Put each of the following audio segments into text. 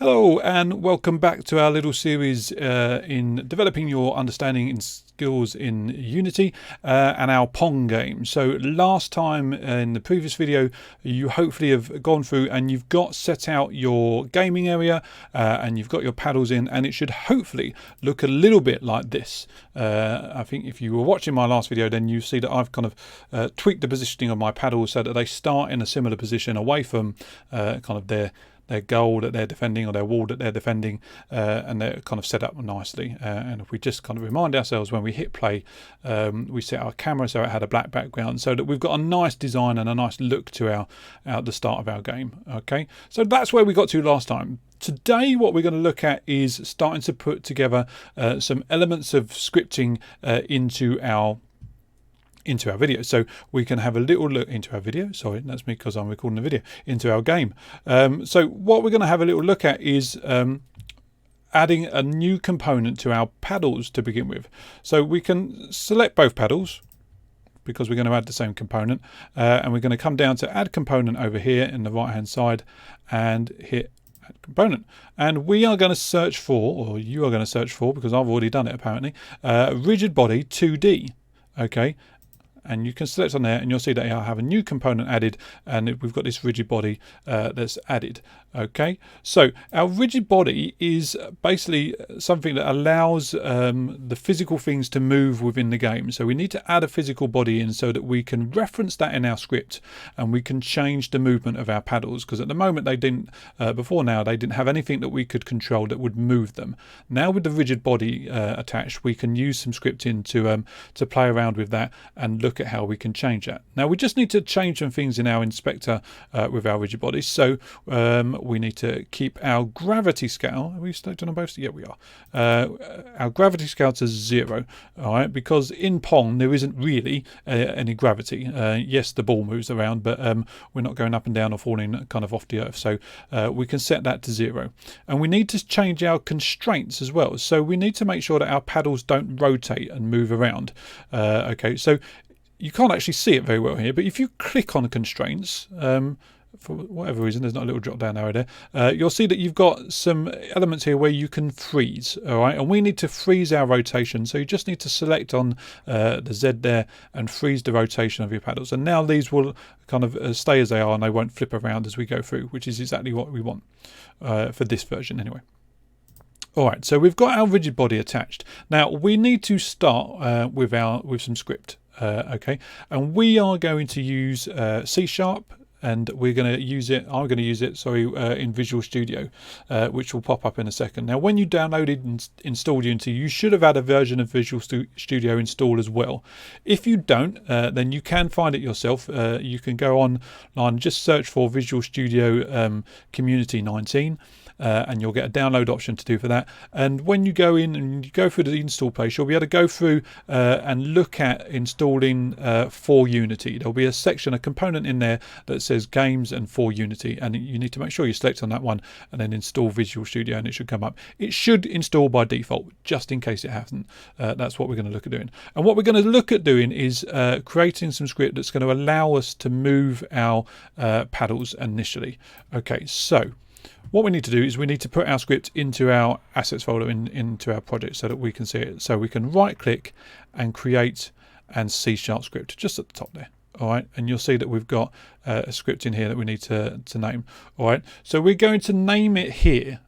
Hello and welcome back to our little series in developing your understanding and skills in Unity and our Pong game. So last time in the previous video you hopefully have gone through and you've got set out your gaming area and you've got your paddles in, and it should hopefully look a little bit like this. I think if you were watching my last video then you see that I've kind of tweaked the positioning of my paddles so that they start in a similar position away from kind of their goal that they're defending or their wall that they're defending, and they're kind of set up nicely. And if we just kind of remind ourselves when we hit play, we set our camera so it had a black background so that we've got a nice design and a nice look to the start of our game. Okay, so that's where we got to last time. Today what we're going to look at is starting to put together some elements of scripting into our video, so we can have a little look into our video. Sorry, that's me because I'm recording the video. Into our game. So what we're going to have a little look at is adding a new component to our paddles to begin with. So we can select both paddles because we're going to add the same component, and we're going to come down to add component over here in the right hand side and hit add component, and we are going to search for, or you are going to search for, because I've already done it apparently, Rigidbody 2D. Okay, and you can select on there and you'll see that I have a new component added, and we've got this rigid body that's added. Okay, so our rigid body is basically something that allows the physical things to move within the game. So we need to add a physical body in so that we can reference that in our script and we can change the movement of our paddles, because at the moment they didn't, before now they didn't have anything that we could control that would move them. Now with the rigid body attached, we can use some scripting to play around with that and look at how we can change that. Now we just need to change some things in our inspector with our rigid bodies. So we need to keep our gravity scale. Are we selected on both? Yeah, we are. Our gravity scale to 0. All right, because in Pong there isn't really any gravity. Yes, the ball moves around, but we're not going up and down or falling kind of off the earth. So we can set that to 0. And we need to change our constraints as well. So we need to make sure that our paddles don't rotate and move around. Okay, so you can't actually see it very well here, but if you click on constraints, for whatever reason, there's not a little drop down arrow there, you'll see that you've got some elements here where you can freeze. All right, and we need to freeze our rotation, so you just need to select on the Z there and freeze the rotation of your paddles, and now these will kind of stay as they are and they won't flip around as we go through, which is exactly what we want for this version anyway. Alright, so we've got our rigid body attached. Now we need to start with some script. Okay, and we are going to use C#, and we're going to use it, I'm going to use it, sorry, in Visual Studio, which will pop up in a second. Now when you downloaded and installed Unity, you should have had a version of Visual Studio installed as well. If you don't, then you can find it yourself. You can go online and just search for Visual Studio Community 19. And you'll get a download option to do for that. And when you go in and you go through the install page, you'll be able to go through and look at installing for Unity. There'll be a section, a component in there that says games and for Unity, and you need to make sure you select on that one and then install Visual Studio, and it should come up. It should install by default, just in case it hasn't. That's what we're going to look at doing. And what we're going to look at doing is creating some script that's going to allow us to move our paddles initially. Okay, so what we need to do is we need to put our script into our assets folder into our project so that we can see it. So we can right click and create and C# script just at the top there. All right, and you'll see that we've got a script in here that we need to name. All right, so we're going to name it here.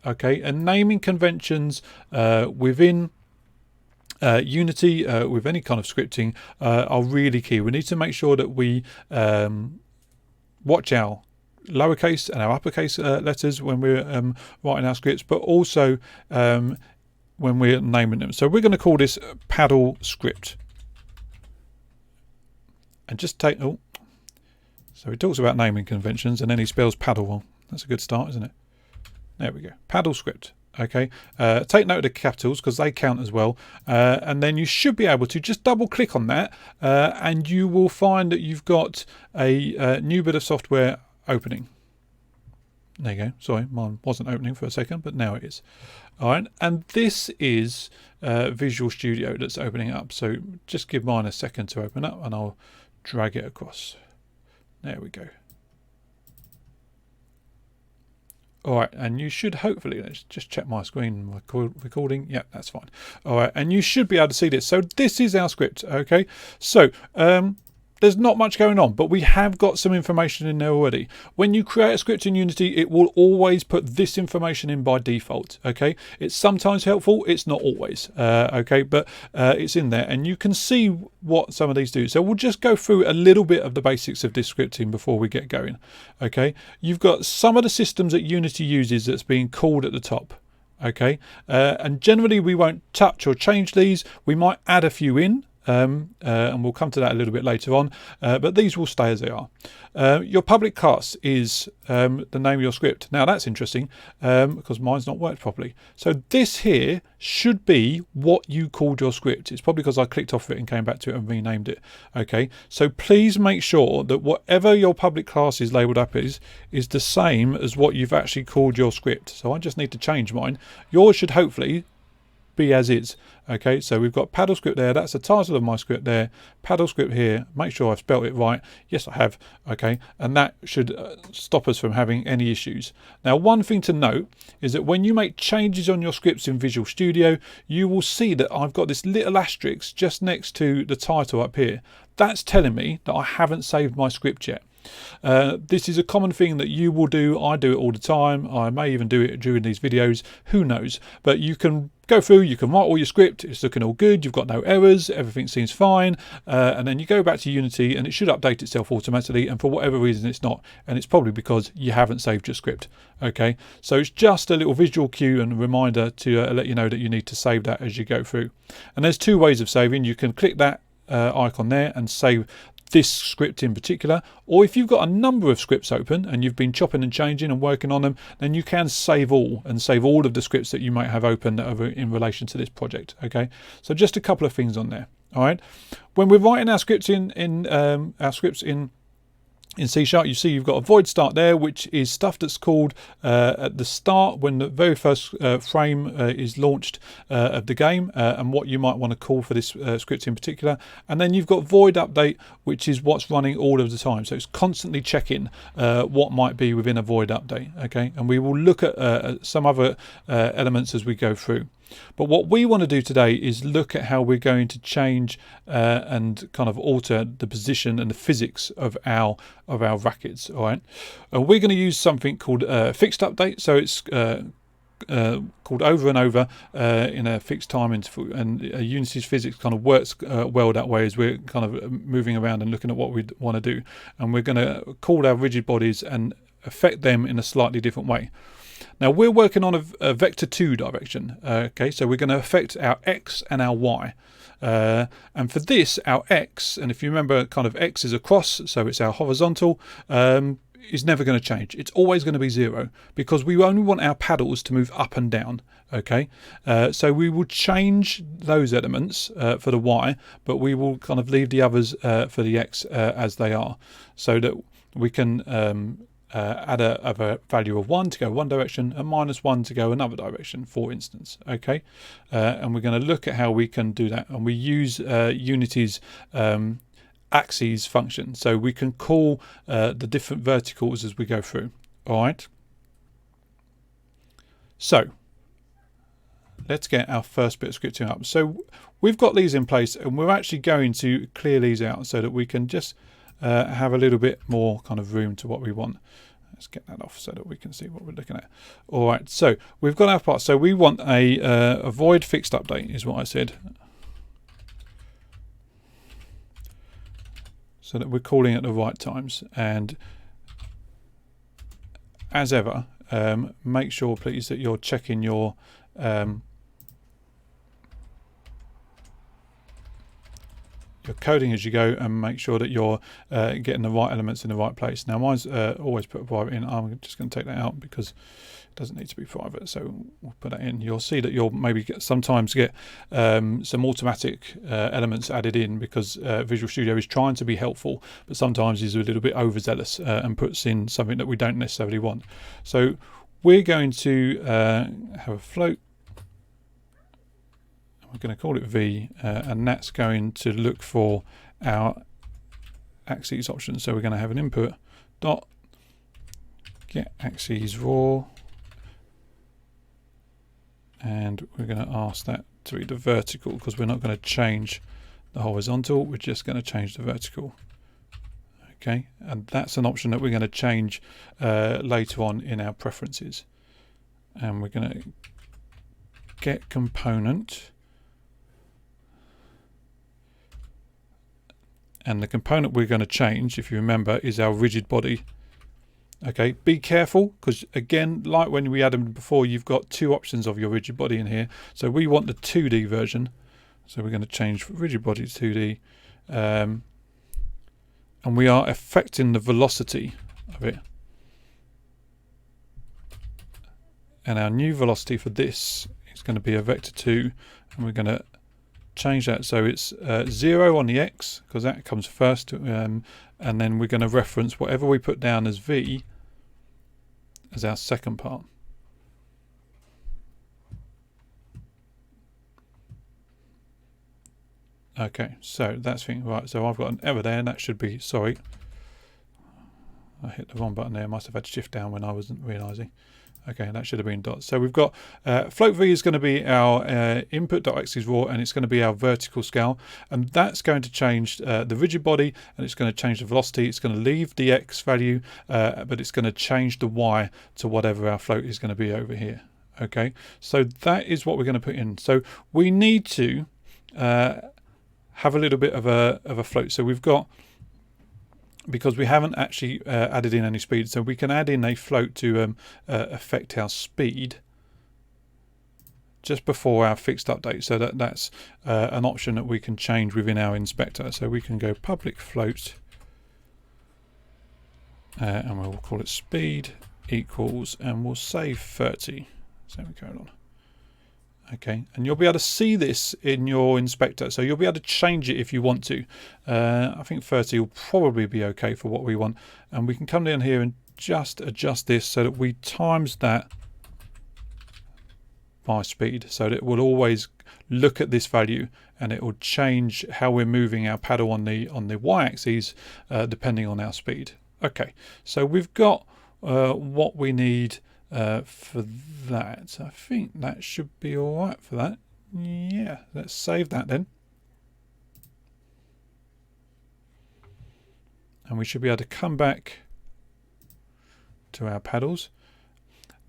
Okay, and naming conventions within Unity with any kind of scripting are really key. We need to make sure that we watch our lowercase and our uppercase letters when we're writing our scripts, but also when we're naming them. So we're going to call this paddle script, and just take, oh, so he talks about naming conventions and then he spells paddle. Well, that's a good start, isn't it? There we go, paddle script. Okay, take note of the capitals because they count as well, and then you should be able to just double click on that and you will find that you've got a new bit of software opening. There you go. Sorry, mine wasn't opening for a second, but now it is. All right, and this is Visual Studio that's opening up. So just give mine a second to open up and I'll drag it across. There we go. All right, and you should hopefully, let's just check my screen recording. Yeah, that's fine. All right, and you should be able to see this. So this is our script, okay? So there's not much going on, but we have got some information in there already. When you create a script in Unity, it will always put this information in by default, okay? It's sometimes helpful, it's not always, okay? But it's in there, and you can see what some of these do. So we'll just go through a little bit of the basics of this scripting before we get going, okay? You've got some of the systems that Unity uses that's being called at the top. Okay, and generally we won't touch or change these. We might add a few in, and we'll come to that a little bit later on, but these will stay as they are. Your public class is the name of your script. Now that's interesting because mine's not worked properly. So this here should be what you called your script. It's probably because I clicked off it and came back to it and renamed it. Okay, so please make sure that whatever your public class is labelled up is the same as what you've actually called your script. So I just need to change mine. Yours should hopefully be as is. Okay, so we've got paddle script there, that's the title of my script there, paddle script here, make sure I've spelt it right, yes I have, okay, and that should stop us from having any issues. Now one thing to note is that when you make changes on your scripts in Visual Studio, you will see that I've got this little asterisk just next to the title up here. That's telling me that I haven't saved my script yet. This is a common thing that you will do. I do it all the time. I may even do it during these videos, who knows, but you can go through, you can write all your script, it's looking all good, you've got no errors, everything seems fine, and then you go back to Unity and it should update itself automatically, and for whatever reason it's not, and it's probably because you haven't saved your script. Okay, so it's just a little visual cue and reminder to let you know that you need to save that as you go through. And there's two ways of saving. You can click that icon there and save this script in particular, or if you've got a number of scripts open and you've been chopping and changing and working on them, then you can save all and save all of the scripts that you might have open that are in relation to this project. Okay, so just a couple of things on there. All right, when we're writing our scripts in C#, you see you've got a void start there, which is stuff that's called at the start when the very first frame is launched of the game, and what you might want to call for this script in particular. And then you've got void update, which is what's running all of the time. So it's constantly checking what might be within a void update. Okay, and we will look at some other elements as we go through. But what we want to do today is look at how we're going to change and kind of alter the position and the physics of our brackets. All right, we're going to use something called fixed update. So it's called over and over in a fixed time interval, and Unity's physics kind of works well that way as we're kind of moving around and looking at what we want to do, and we're going to call our rigid bodies and affect them in a slightly different way. Now we're working on a vector 2 direction, okay, so we're going to affect our x and our y, and for this our x, and if you remember kind of x is a cross, so it's our horizontal, is never going to change. It's always going to be 0 because we only want our paddles to move up and down. Okay, so we will change those elements for the y, but we will kind of leave the others for the x as they are, so that we can add a value of 1 to go one direction and -1 to go another direction, for instance. Okay, and we're going to look at how we can do that, and we use Unity's axes function, so we can call the different verticals as we go through. All right, so let's get our first bit of scripting up. So we've got these in place, and we're actually going to clear these out so that we can just have a little bit more kind of room to what we want. Let's get that off so that we can see what we're looking at. All right, so we've got our part. So we want a void fixed update is what I said, so that we're calling at the right times. And as ever, make sure please that you're checking your coding as you go, and make sure that you're getting the right elements in the right place. Now mine's always put a private in. I'm just going to take that out because it doesn't need to be private, so we'll put that in. You'll see that you'll maybe sometimes get some automatic elements added in because Visual Studio is trying to be helpful, but sometimes is a little bit overzealous and puts in something that we don't necessarily want. So we're going to have a float. We're going to call it V, and that's going to look for our axes option. So we're going to have an input dot get axes raw and we're going to ask that to be the vertical, because we're not going to change the horizontal, we're just going to change the vertical. Okay, and that's an option that we're going to change later on in our preferences. And we're going to get component, and the component we're going to change, if you remember, is our rigid body. Okay, be careful, because again, like when we added them before, you've got two options of your rigid body in here. So we want the 2D version, so we're going to change rigid body to 2D, and we are affecting the velocity of it. And our new velocity for this is going to be a vector 2, and we're going to change that so it's 0 on the x, because that comes first, and then we're going to reference whatever we put down as v as our second part. Okay, so that's thing right. So I've got an error there, and that should be, sorry, I hit the wrong button there. I must have had shift down when I wasn't realizing. Okay, that should have been dots. So we've got float v is going to be our input.axis raw, and it's going to be our vertical scale, and that's going to change the rigid body, and it's going to change the velocity. It's going to leave the x value, but it's going to change the y to whatever our float is going to be over here. Okay, so that is what we're going to put in. So we need to have a little bit of a float. So we've got, because we haven't actually added in any speed, so we can add in a float to affect our speed just before our fixed update. So that's an option that we can change within our inspector. So we can go public float, and we'll call it speed equals, and we'll say 30. Semicolon. Okay, and you'll be able to see this in your inspector, so you'll be able to change it if you want to. I think 30 will probably be okay for what we want, and we can come down here and just adjust this so that we times that by speed, so that it will always look at this value, and it will change how we're moving our paddle on the y-axis depending on our speed. Okay, so we've got what we need for that. I think that should be all right for that. Yeah, let's save that then, and we should be able to come back to our paddles.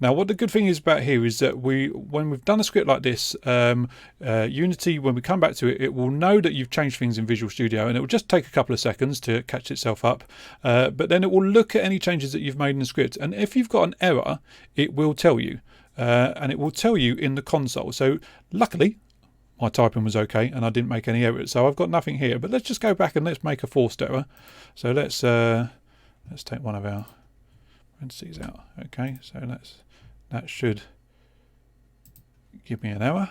Now, what the good thing is about here is that when we've done a script like this, Unity, when we come back to it, it will know that you've changed things in Visual Studio, and it will just take a couple of seconds to catch itself up. But then it will look at any changes that you've made in the script, and if you've got an error, it will tell you, and it will tell you in the console. So luckily, my typing was okay, and I didn't make any errors, so I've got nothing here. But let's just go back and let's make a forced error. So let's take one of our parentheses out. Okay, so that should give me an error.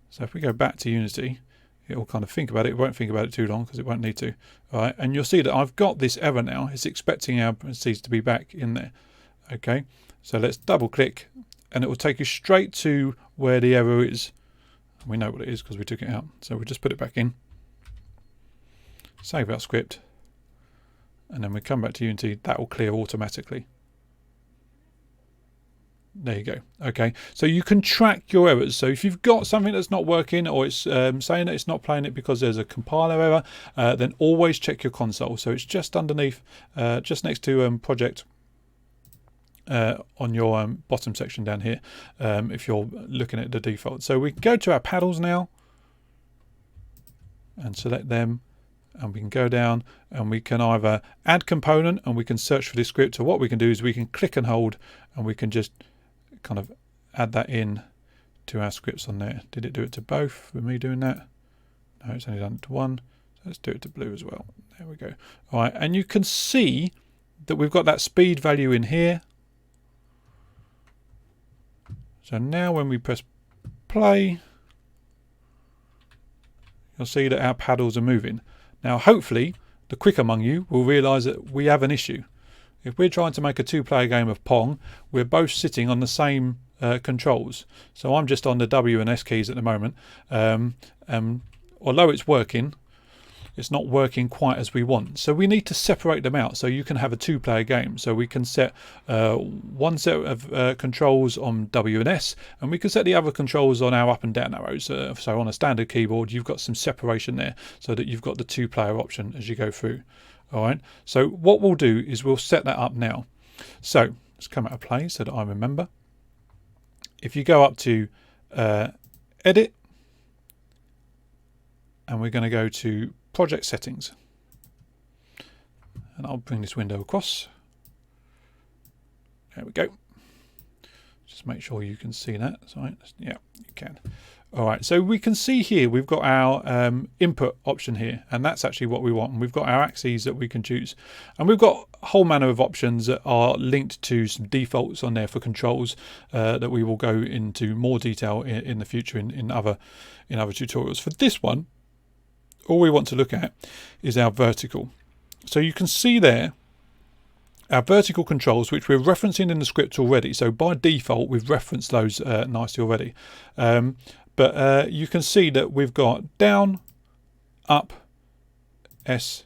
So if we go back to Unity, it will kind of think about it. It won't think about it too long because it won't need to. All right, and you'll see that I've got this error now. It's expecting our parentheses to be back in there. Okay, so let's double click, and it will take you straight to where the error is. We know what it is because we took it out. So we'll just put it back in, save our script, and then we come back to Unity. That will clear automatically. There you go. Okay, so you can track your errors. So if you've got something that's not working, or it's saying that it's not playing it because there's a compiler error, then always check your console. So it's just underneath, just next to project on your bottom section down here, if you're looking at the default. So we can go to our paddles now and select them, and we can go down and we can either add component, and we can search for this script, or what we can do is we can click and hold, and we can just kind of add that in to our scripts on there. Did it do it to both with me doing that? No, it's only done it to one. So let's do it to blue as well. There we go. All right, and you can see that we've got that speed value in here. So now when we press play, you'll see that our paddles are moving. Now hopefully the quick among you will realise that we have an issue. If we're trying to make a two-player game of Pong, we're both sitting on the same controls. So I'm just on the W and S keys at the moment. Although it's working, it's not working quite as we want. So we need to separate them out so you can have a two-player game. So we can set one set of controls on W and S, and we can set the other controls on our up and down arrows. So on a standard keyboard, you've got some separation there so that you've got the two-player option as you go through. All right, so what we'll do is we'll set that up now. So let's come out of play so that I remember. If you go up to Edit, and we're going to go to Project Settings, and I'll bring this window across. There we go. Just make sure you can see that. Sorry. Yeah, you can. All right, so we can see here we've got our input option here, and that's actually what we want. And we've got our axes that we can choose, and we've got a whole manner of options that are linked to some defaults on there for controls that we will go into more detail in the future in other tutorials. For this one, all we want to look at is our vertical. So you can see there our vertical controls, which we're referencing in the script already. So by default, we've referenced those nicely already. But you can see that we've got down, up, S,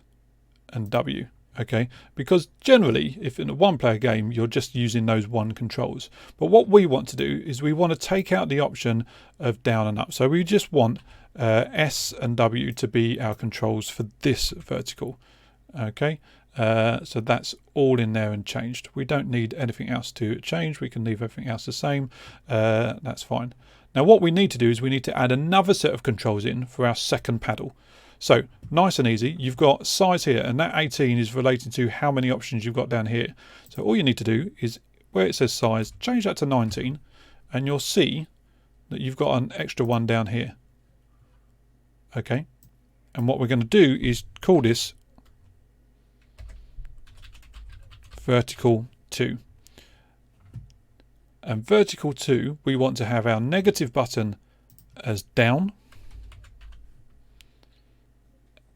and W. Okay, because generally, if in a one-player game, you're just using those one controls. But what we want to do is we want to take out the option of down and up. So we just want S and W to be our controls for this vertical. Okay, so that's all in there and changed. We don't need anything else to change. We can leave everything else the same. That's fine. Now what we need to do is we need to add another set of controls in for our second paddle. So nice and easy, you've got size here, and that 18 is related to how many options you've got down here. So all you need to do is where it says size, change that to 19, and you'll see that you've got an extra one down here. Okay, and what we're going to do is call this vertical 2. And vertical 2, we want to have our negative button as down,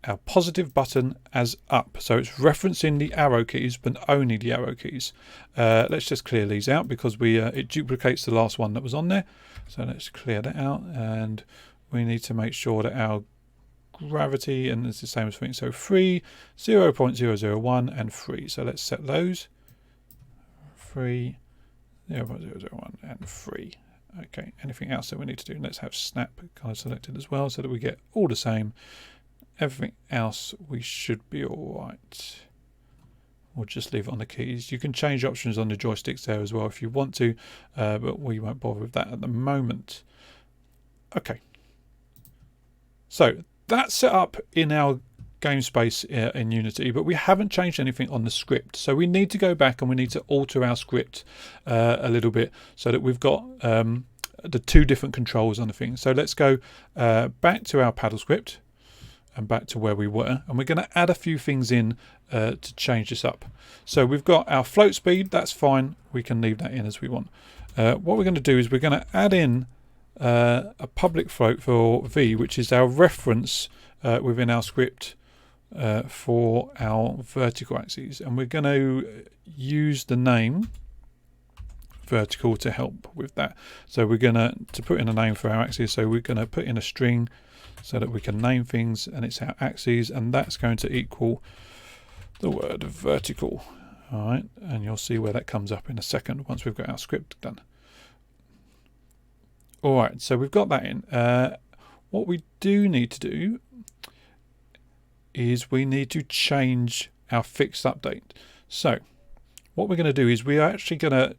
our positive button as up. So it's referencing the arrow keys, but only the arrow keys. Let's just clear these out because it duplicates the last one that was on there. So let's clear that out, and we need to make sure that our gravity, and it's the same as thing. So 3, 0.001, and 3. So let's set those. 3, 0.001, and 3. Okay, anything else that we need to do? Let's have snap kind of selected as well so that we get all the same. Everything else we should be all right. We'll just leave it on the keys. You can change options on the joysticks there as well if you want to, but we won't bother with that at the moment. Okay, so that's set up in our game space in Unity, but we haven't changed anything on the script. So we need to go back and we need to alter our script a little bit so that we've got the two different controls on the thing. So let's go back to our paddle script and back to where we were, and we're going to add a few things in to change this up. So we've got our float speed, that's fine, we can leave that in as we want. What we're going to do is we're going to add in a public float for V, which is our reference within our script for our vertical axes, and we're going to use the name vertical to help with that. So we're going to put in a name for our axes, so we're going to put in a string so that we can name things, and it's our axes, and that's going to equal the word vertical. All right, and you'll see where that comes up in a second once we've got our script done. All right, so we've got that in. What we do need to do is we need to change our fixed update. So what we're going to do is we are actually going to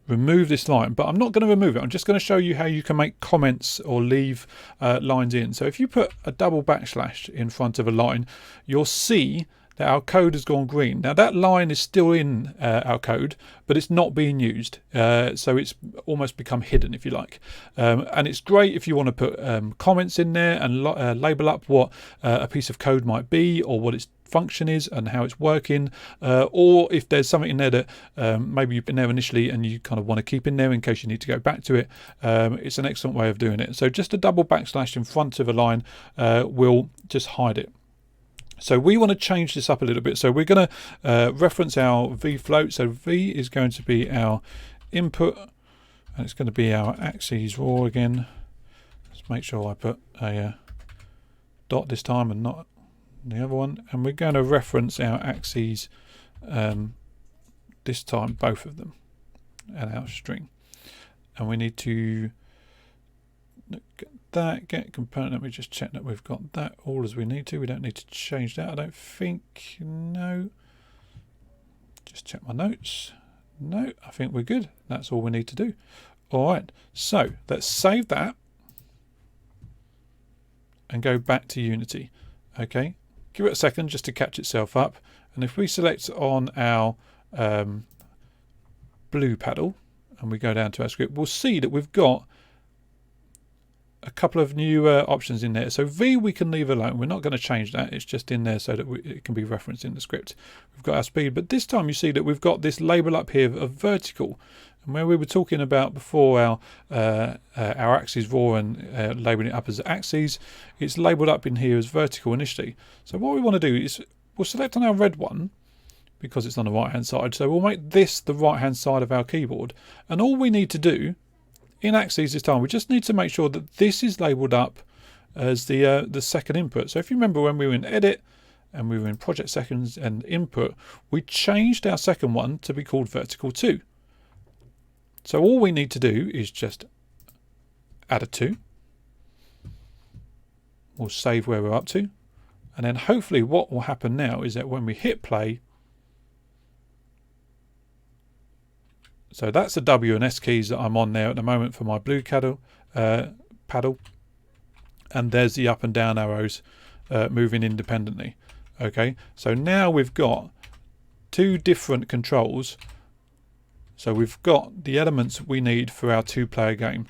remove this line, but I'm not going to remove it. I'm just going to show you how you can make comments or leave lines in. So if you put a double backslash in front of a line, you'll see that our code has gone green. Now that line is still in our code, but it's not being used. So it's almost become hidden, if you like. And it's great if you want to put comments in there and label up what a piece of code might be, or what its function is and how it's working, or if there's something in there that maybe you've been there initially and you kind of want to keep in there in case you need to go back to it. It's an excellent way of doing it. So just a double backslash in front of a line will just hide it. So we want to change this up a little bit. So we're going to reference our V float. So V is going to be our input, and it's going to be our axes raw again. Let's make sure I put a dot this time and not the other one, and we're going to reference our axes this time, both of them, and our string. And we need to look at that, get component. Let me just check that we've got that all as we need to. We don't need to change that, I don't think. No. Just check my notes. No, I think we're good. That's all we need to do. All right, so let's save that and go back to Unity. Okay, give it a second just to catch itself up. And if we select on our blue paddle and we go down to our script, we'll see that we've got a couple of new options in there. So V we can leave alone. We're not going to change that. It's just in there so that it can be referenced in the script. We've got our speed, but this time you see that we've got this label up here of vertical. And where we were talking about before our axes raw and labeling it up as axes, it's labeled up in here as vertical initially. So what we want to do is we'll select on our red one because it's on the right hand side. So we'll make this the right hand side of our keyboard. And all we need to do in axes this time, we just need to make sure that this is labeled up as the second input. So if you remember when we were in edit and we were in project seconds and input, we changed our second one to be called vertical 2. So all we need to do is just add a 2. We'll save where we're up to. And then hopefully what will happen now is that when we hit play, so that's the W and S keys that I'm on there at the moment for my blue paddle. And there's the up and down arrows moving independently. Okay, so now we've got two different controls. So we've got the elements we need for our 2-player game,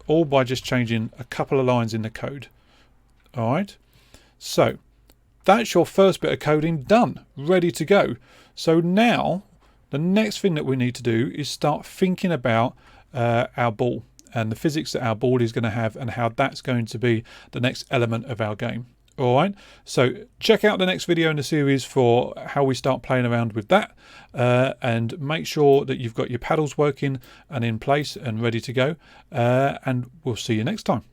all by just changing a couple of lines in the code. All right, so that's your first bit of coding done, ready to go. So now the next thing that we need to do is start thinking about our ball and the physics that our ball is going to have and how that's going to be the next element of our game. All right, so check out the next video in the series for how we start playing around with that, and make sure that you've got your paddles working and in place and ready to go, and we'll see you next time.